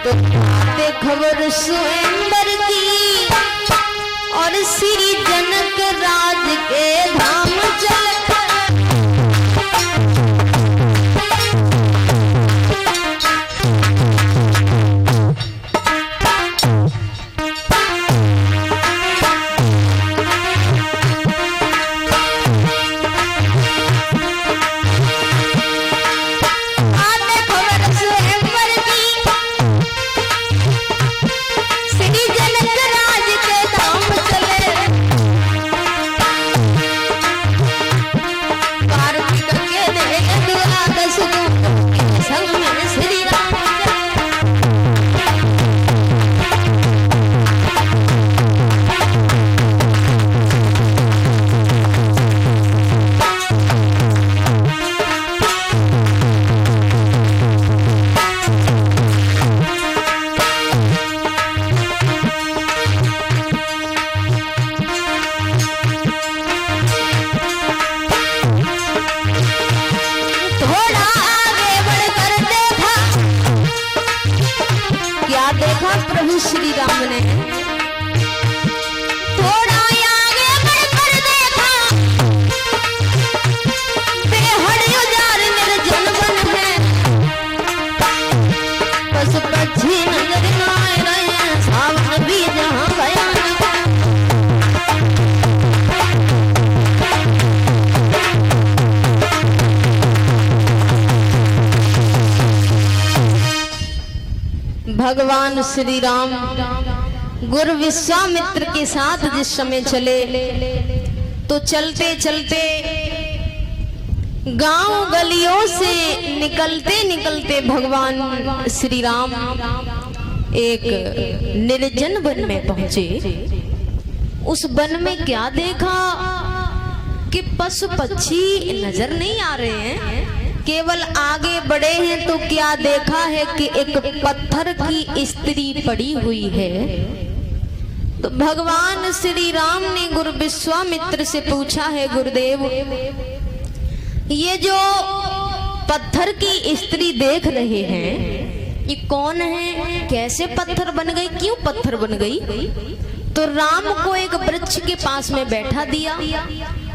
तो आते खबर स्वयंवर की और श्री जनक राज के धाम चले। प्रभु श्री राम ने थोड़ा आगे बढ़कर देखा, बेहद उजाड़ निर्जन वन है, पशु पक्षी नजर न आ रहे, सावन भी जहां भयानक है। भगवान श्री राम गुरु विश्वामित्र के साथ जिस समय चले तो चलते चलते गांव गलियों से निकलते निकलते भगवान श्री राम एक निर्जन वन में पहुंचे। उस वन में क्या देखा कि पशु पक्षी नजर नहीं आ रहे हैं, केवल आगे बढ़े हैं तो क्या देखा है कि एक पत्थर की स्त्री पड़ी हुई है। तो भगवान श्री राम ने गुरु विश्वामित्र से पूछा है, गुरुदेव ये जो पत्थर की स्त्री देख रहे हैं ये कौन है, कैसे पत्थर बन गई, क्यों पत्थर बन गई। तो राम को एक वृक्ष के पास में बैठा दिया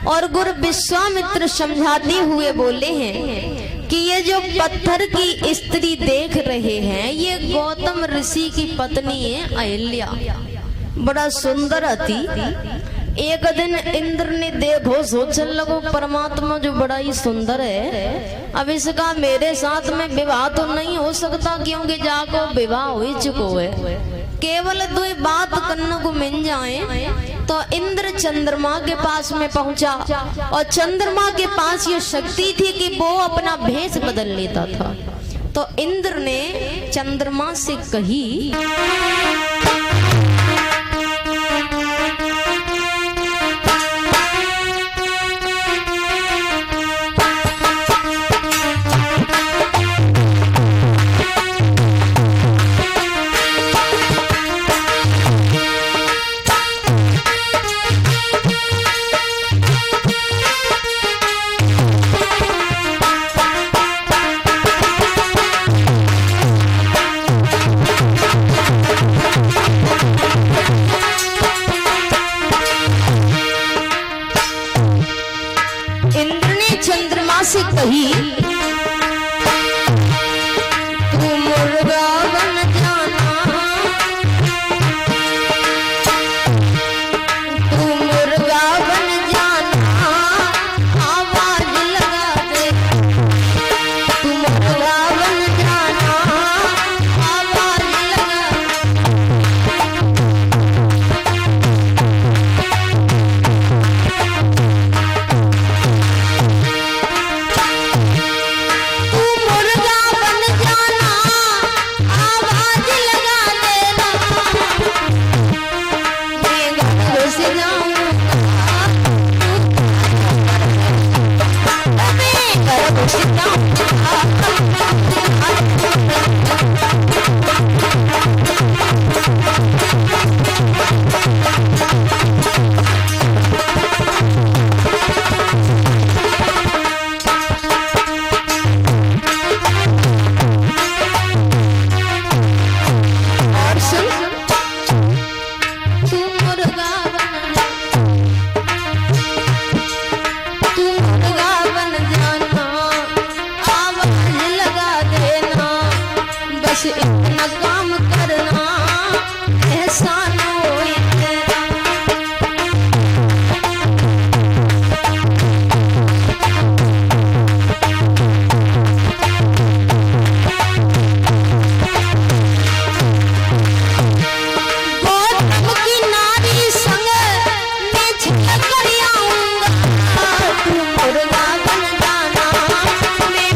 और गुरु विश्वामित्र समझाते हुए बोले हैं कि ये जो पत्थर की स्त्री देख रहे हैं ये गौतम ऋषि की पत्नी है अहिल्या, बड़ा सुंदर अति। एक दिन इंद्र ने देखो सोचने लगो परमात्मा जो बड़ा ही सुंदर है, अब इसका मेरे साथ में विवाह तो नहीं हो सकता क्योंकि जाको विवाह हो चुको है, केवल दो बात करने को मिल जाए। तो इंद्र चंद्रमा के पास में पहुंचा और चंद्रमा के पास ये शक्ति थी कि वो अपना भेष बदल लेता था। तो इंद्र ने चंद्रमा से कही, इतना काम करना एहसान होए तेरा। गौतम की नारी संग मैं छल कर आऊंगा, तू मुर्गा बन जाना मैं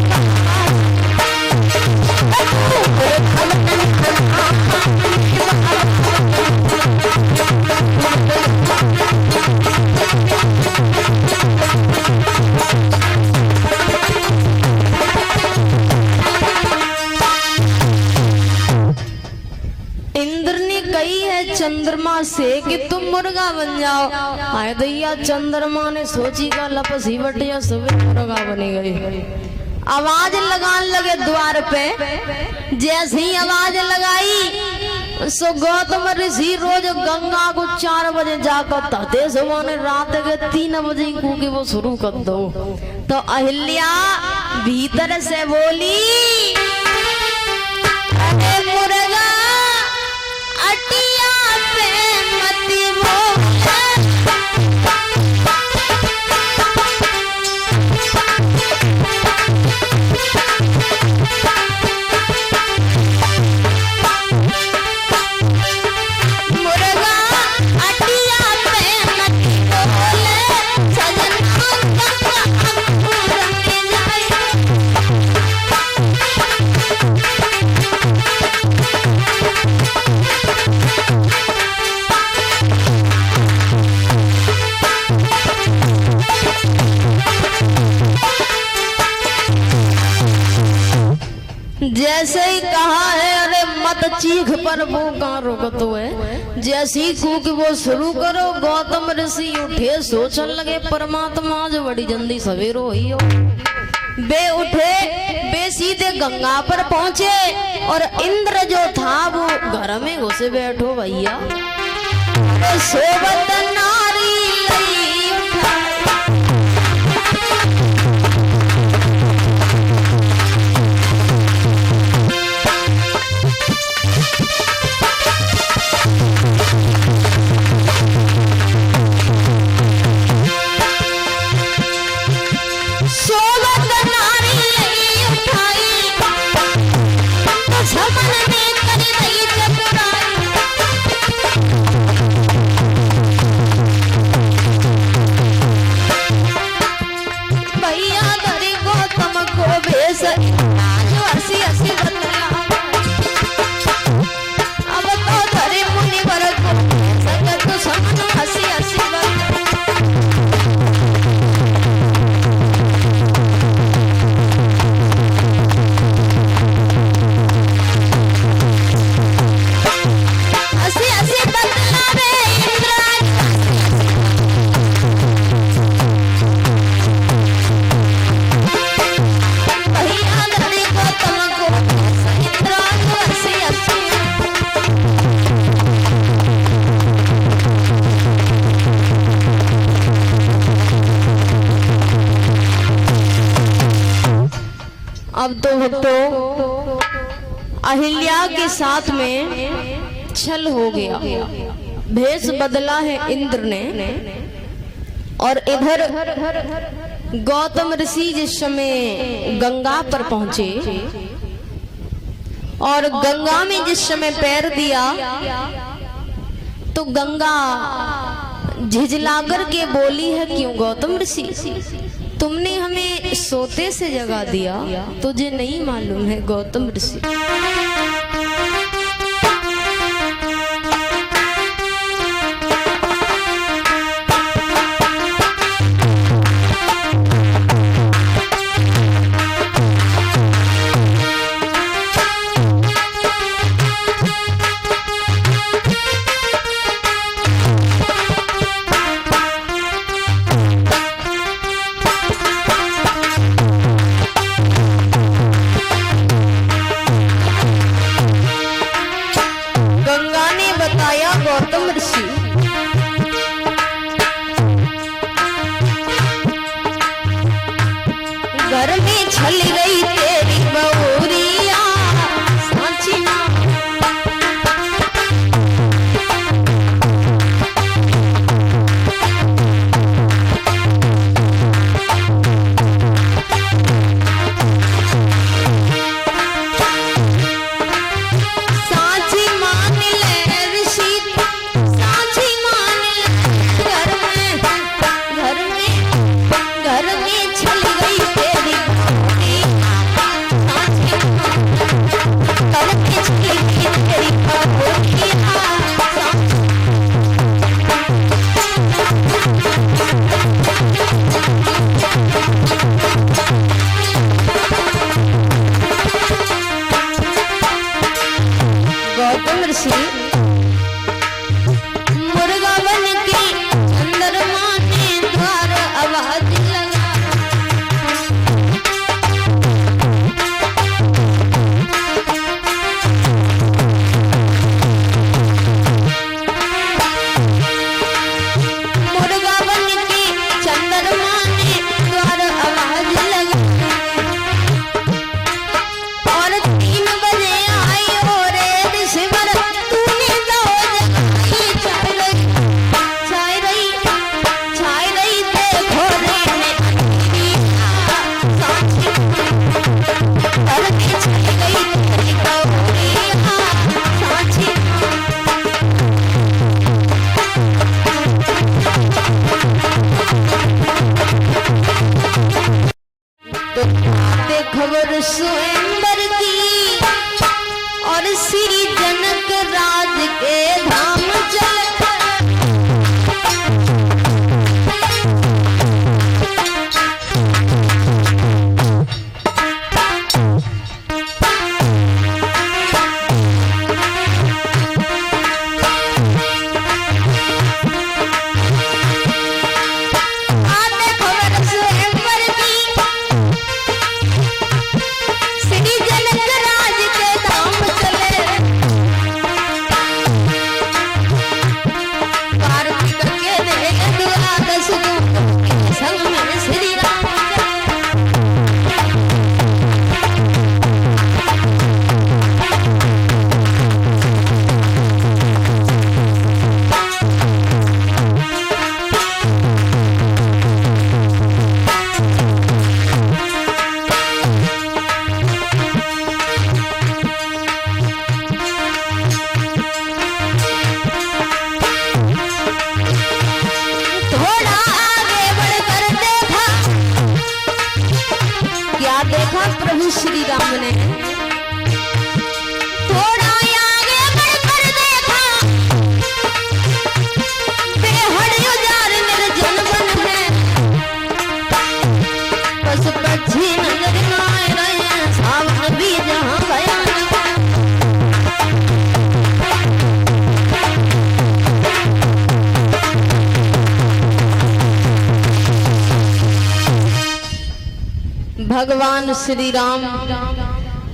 इंद्र ने कही है चंद्रमा से कि तुम मुर्गा बन जाओ। आए दैया चंद्रमा ने सोची का लपसी बटिया सब मुर्गा बनी गई। आवाज लगाने लगे द्वार पे। जैसे ही आवाज लगाई सो गौतम ऋषि रोज गंगा को 4 बजे जाकर तहते सुबह रात के 3 बजे कूके वो शुरू कर दो। तो अहिल्या भीतर से बोली, अरे मुर्गा अटिया पे मत बोल। मुर्गा अटिया पे मत बोल, सजना गंगा अंकुर में जाए। जैसे ही कहा है अरे मत चीख पर वो कहाँ रोकतो है। जैसे ही कूक वो शुरू करो गौतम ऋषि उठे सोचने लगे परमात्मा जो बड़ी जल्दी सवेरो ही हो। बे उठे बे सीधे गंगा पर पहुंचे और इंद्र जो था वो घर में घुसे बैठो भैया। सोबत नारी लई उठाए। सोबत नारी लई उठाई, तो झमन में करी रही चतुराई। भैया धरी गौतम को भेष आज हसी हसी बतला। अब तो धरी मुनिवर को भेष तो समन हसी हसी बतला। हसी हसी बतला रे इंद्राज। भैया धरी गौतम को इंद्राज हसी हसी। अब तो भक्तों अहिल्या के साथ में छल हो गया। भेष बदला है इंद्र ने और इधर गौतम ऋषि जिस समय गंगा पर पहुंचे और गंगा में जिस समय पैर दिया तो गंगा झिझलाकर के बोली है, क्यों गौतम ऋषि तुमने हमें सोते से जगा दिया, तुझे नहीं मालूम है गौतम ऋषि। गौतम ऋषि घर में छल गई तेरी बहुरिया, सांची गौतम ऋषि मुर्गा बन के चंद्रमा ने द्वार आवाज लगा। मुर्गा बन के चंद्रमा ने द्वार आवाज लगा और 3 बजे आई और ऋषिवर तूने दो जगाई छाई रही देखो रे साक्षी तड़के छाई गई तेरी गौरिया साक्षी। तो खबर स्वयंवर की और श्री जनक राज के धाम चल। आते खबर स्वयंवर की श्री जनक राज के धाम चले। कार्तिक के दिन द्वादश के संग में श्री राम थोड़ा आगे बढ़कर देखा। क्या देखा प्रभु श्री राम ने? थोड़ा आगे बढ़कर देखा बेहद उजाड़ निर्जन वन है। पशु पक्षी नजर न आ रहे हैं, सावन भी जहाँ भयानक है। भगवान श्री राम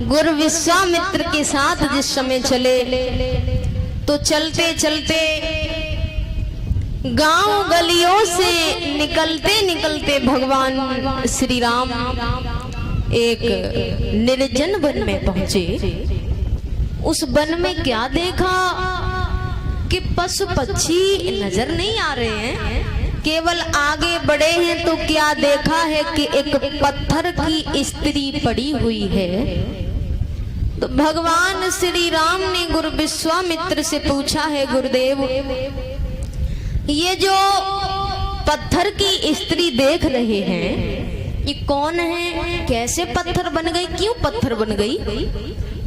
गुरु विश्वामित्र के साथ जिस समय चले तो चलते चलते गांव गलियों से निकलते निकलते भगवान श्री राम एक निर्जन वन में पहुंचे। उस वन में क्या देखा कि पशु पक्षी नजर नहीं आ रहे हैं। केवल आगे बढ़े हैं तो क्या देखा है कि एक पत्थर की स्त्री पड़ी हुई है। तो भगवान श्री राम ने गुरु विश्वामित्र से पूछा है, गुरुदेव ये जो पत्थर की स्त्री देख रहे हैं ये कौन है, कैसे पत्थर बन गई, क्यों पत्थर बन गई?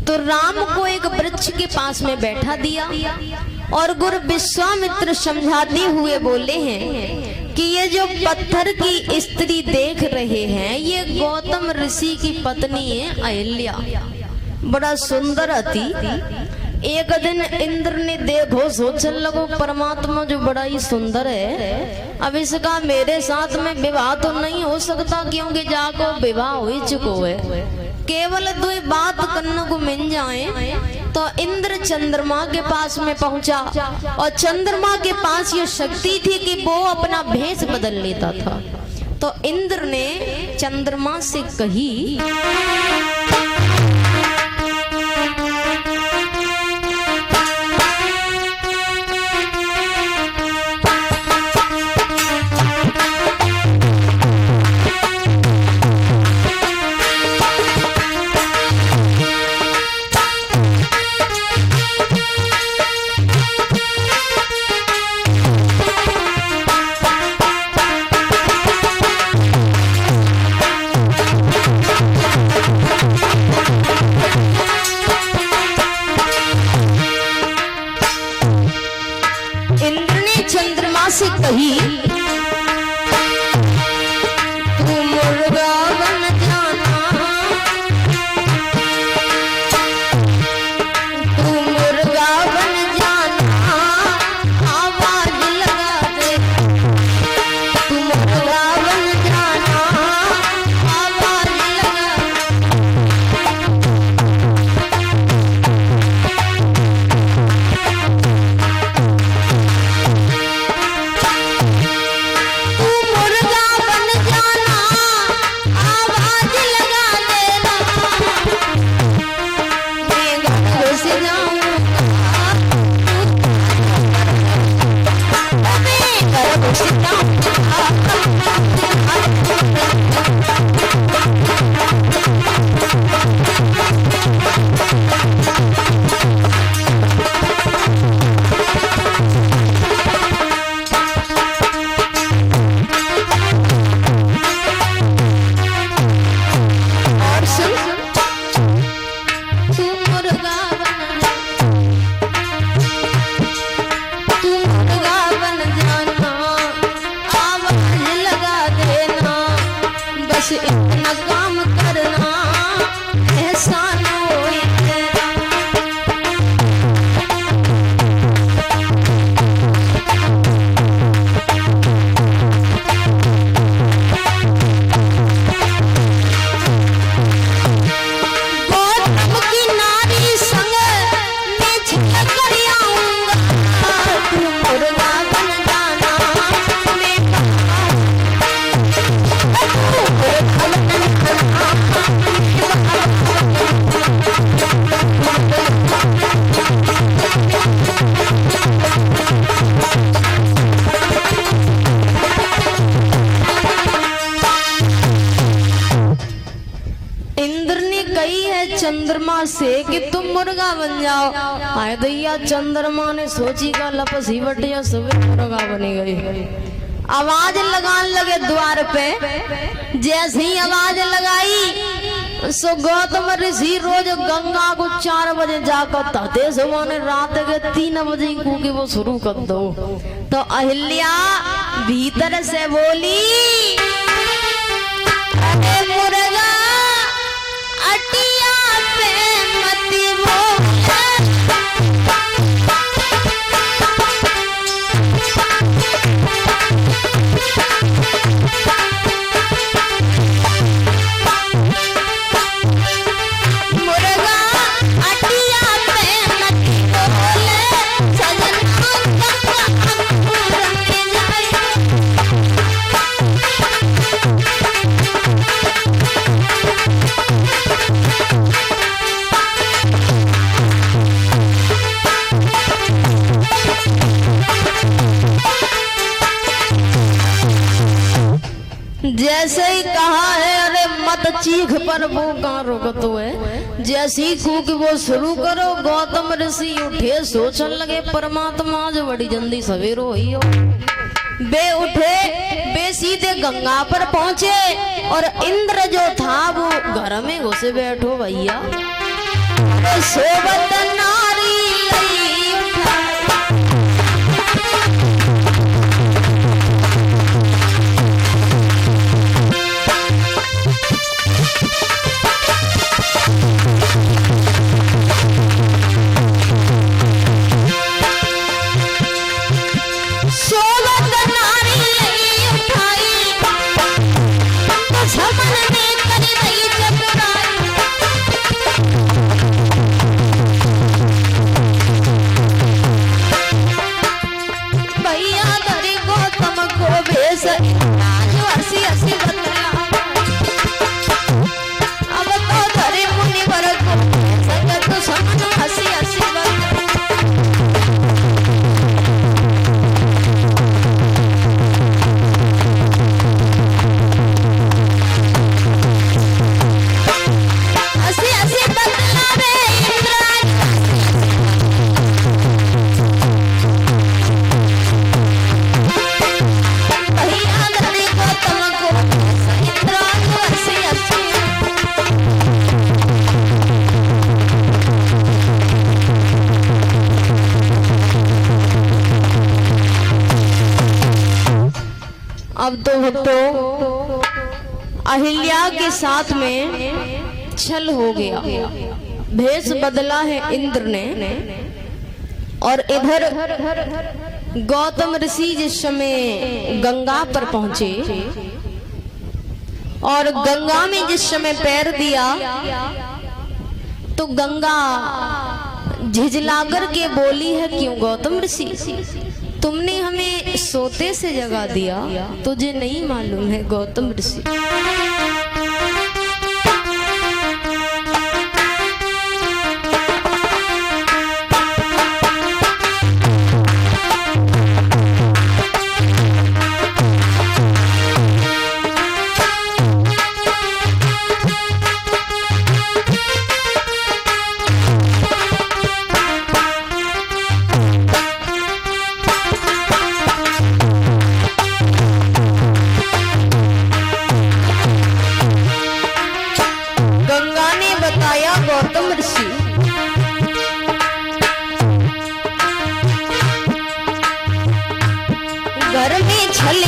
तो राम को एक वृक्ष के पास में बैठा दिया और गुरु विश्वामित्र समझाते हुए बोले हैं कि ये जो पत्थर की स्त्री देख रहे हैं ये गौतम ऋषि की पत्नी है अहिल्या। बड़ा सुंदर अति। एक दिन इंद्र ने देखो सोचने लगो परमात्मा जो बड़ा ही सुंदर है, अब इसका मेरे साथ में विवाह तो नहीं हो सकता क्योंकि जाको विवाह हो चुको है। केवल 2 बात करने को मिल जाए। तो इंद्र चंद्रमा के पास में पहुंचा और चंद्रमा के पास ये शक्ति थी कि वो अपना भेष बदल लेता था। तो इंद्र ने चंद्रमा से कही से कही तू मुर्गा बन जाना, तू मुर्गा से कि तुम मुर्गा बन जाओ। आए दैया चंद्रमा ने सोची का लपसी बटिया सब मुर्गा बनी गई। आवाज लगाने लगे द्वार पे। जैसे ही आवाज लगाई सो गौतम ऋषि रोज गंगा को 4 बजे जाकर तहते सुबह रात के 3 बजे कूके वो शुरू कर दो। तो अहिल्या भीतर से बोली, अरे मुर्गा अटिया पे मती बोल। जैसे ही कहा है अरे मत चीख पर वो कहाँ रुकतो है। जैसे ही कूक वो शुरू करो गौतम ऋषि उठे सोचने लगे परमात्मा आज बड़ी जल्दी सवेरो ही हो। बे उठे बे सीधे गंगा पर पहुंचे और इंद्र जो था वो घर में घुसे बैठो भैया। सोबत नारी अब तो भक्तों अहिल्या के साथ में छल हो गया। भेष बदला है इंद्र ने और इधर गौतम ऋषि जिस समय गंगा पर पहुंचे और गंगा में जिस समय पैर दिया तो गंगा झिझलाकर के बोली है, क्यों गौतम ऋषि तुमने हमें सोते से जगा दिया, तुझे नहीं मालूम है गौतम ऋषि गौतम ऋषि घर में छल